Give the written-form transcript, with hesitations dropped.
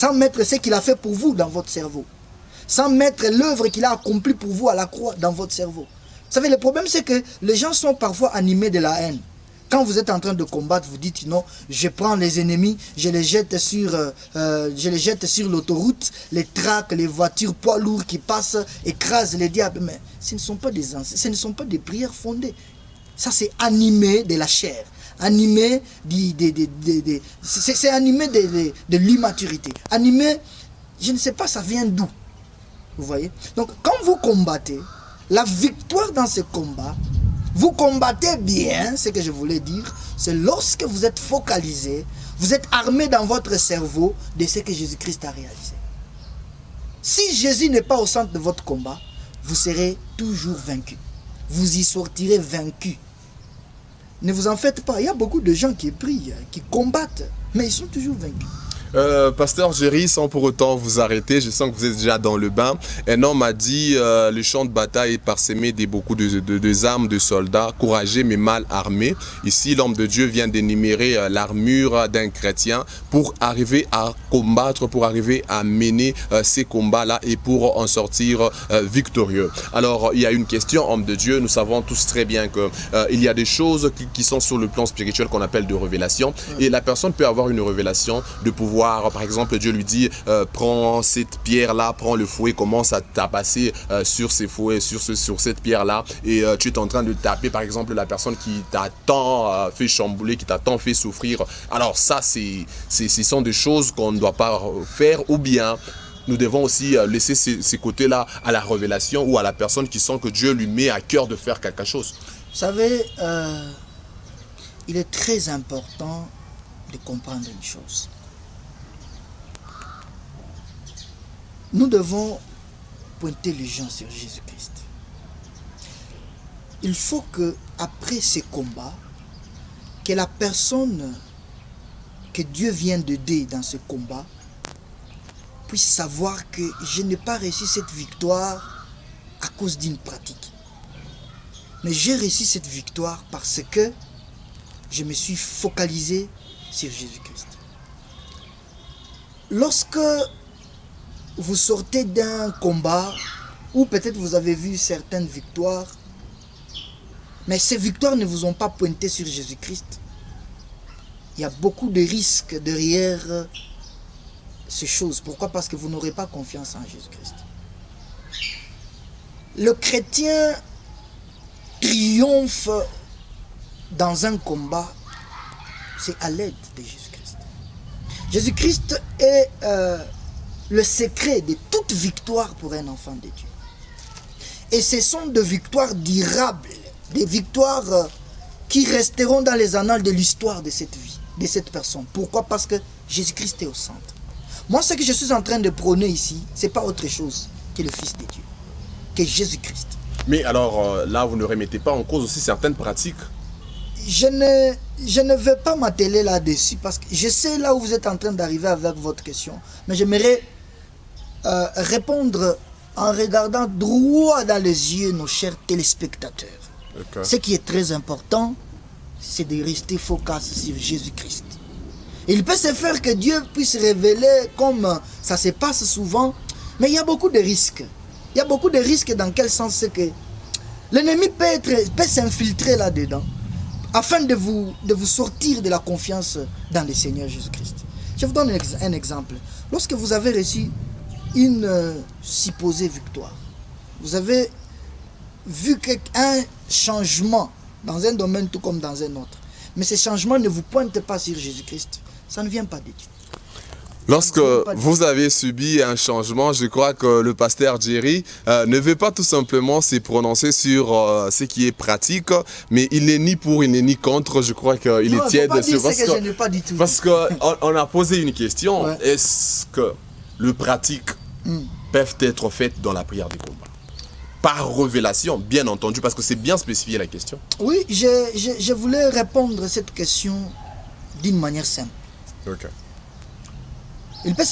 sans mettre ce qu'il a fait pour vous dans votre cerveau, sans mettre l'œuvre qu'il a accomplie pour vous à la croix dans votre cerveau. Vous savez, le problème c'est que les gens sont parfois animés de la haine. Quand vous êtes en train de combattre, vous dites non, je prends les ennemis, je les jette sur l'autoroute, les traques, les voitures poids lourds qui passent, écrasent les diables. Mais ce ne sont pas des prières fondées. Ça c'est animé de la chair, animé c'est animé de l'immaturité, animé, je ne sais pas ça vient d'où. Vous voyez? Donc quand vous combattez, la victoire dans ce combat, vous combattez bien, ce que je voulais dire, c'est lorsque vous êtes focalisé, vous êtes armé dans votre cerveau de ce que Jésus-Christ a réalisé. Si Jésus n'est pas au centre de votre combat, vous serez toujours vaincu. Vous y sortirez vaincu. Ne vous en faites pas, il y a beaucoup de gens qui prient, qui combattent, mais ils sont toujours vaincus. Pasteur Jerry, sans pour autant vous arrêter, je sens que vous êtes déjà dans le bain. Un homme m'a dit le champ de bataille est parsemé de beaucoup de armes de soldats, courageux mais mal armés. Ici, l'homme de Dieu vient d'énumérer l'armure d'un chrétien pour arriver à combattre, pour arriver à mener ces combats-là et pour en sortir victorieux. Alors, il y a une question, homme de Dieu, nous savons tous très bien qu'il y a des choses qui sont sur le plan spirituel qu'on appelle de révélation. Et la personne peut avoir une révélation de pouvoir. Par exemple, Dieu lui dit prends cette pierre-là, prends le fouet, commence à tabasser sur ces fouets, sur cette pierre-là, et tu es en train de taper, par exemple, la personne qui t'a tant fait chambouler, qui t'a tant fait souffrir. Alors ça, ce sont des choses qu'on ne doit pas faire, ou bien nous devons aussi laisser ces côtés-là à la révélation ou à la personne qui sent que Dieu lui met à cœur de faire quelque chose. Vous savez, il est très important de comprendre une chose. Nous devons pointer les gens sur Jésus-Christ. Il faut que, après ces combats, que la personne que Dieu vient d'aider dans ce combat puisse savoir que je n'ai pas réussi cette victoire à cause d'une pratique. Mais j'ai réussi cette victoire parce que je me suis focalisé sur Jésus-Christ. Lorsque vous sortez d'un combat, ou peut-être vous avez vu certaines victoires, mais ces victoires ne vous ont pas pointé sur Jésus-Christ. Il y a beaucoup de risques derrière ces choses. Pourquoi? Parce que vous n'aurez pas confiance en Jésus-Christ. Le chrétien triomphe dans un combat, c'est à l'aide de Jésus-Christ. Jésus-Christ est le secret de toute victoire pour un enfant de Dieu. Et ce sont des victoires durables, des victoires qui resteront dans les annales de l'histoire de cette vie, de cette personne. Pourquoi? Parce que Jésus-Christ est au centre. Moi, ce que je suis en train de prôner ici, ce n'est pas autre chose que le Fils de Dieu, que Jésus-Christ. Mais alors là, vous ne remettez pas en cause aussi certaines pratiques? Je ne vais pas m'atteler là-dessus parce que je sais là où vous êtes en train d'arriver avec votre question. Mais j'aimerais répondre en regardant droit dans les yeux nos chers téléspectateurs. Okay. Ce qui est très important, c'est de rester focus sur Jésus-Christ. Il peut se faire que Dieu puisse révéler comme ça se passe souvent, mais il y a beaucoup de risques. Il y a beaucoup de risques dans quel sens? C'est que l'ennemi peut s'infiltrer là-dedans afin de vous sortir de la confiance dans le Seigneur Jésus-Christ. Je vous donne un exemple. Lorsque vous avez reçu une supposée victoire, vous avez vu un changement dans un domaine tout comme dans un autre, mais ce changement ne vous pointe pas sur Jésus-Christ, ça ne vient pas de Dieu. Lorsque vous avez subi un changement, je crois que le pasteur Jerry ne veut pas tout simplement se prononcer sur ce qui est pratique, mais il n'est ni pour, il n'est ni contre. Je crois qu'il est tiède. Parce qu'on a posé une question. Ouais. Est-ce que les pratiques peuvent être faites dans la prière des combats? Par révélation, bien entendu, parce que c'est bien spécifié la question. Oui, je voulais répondre à cette question d'une manière simple. Ok. Il peut se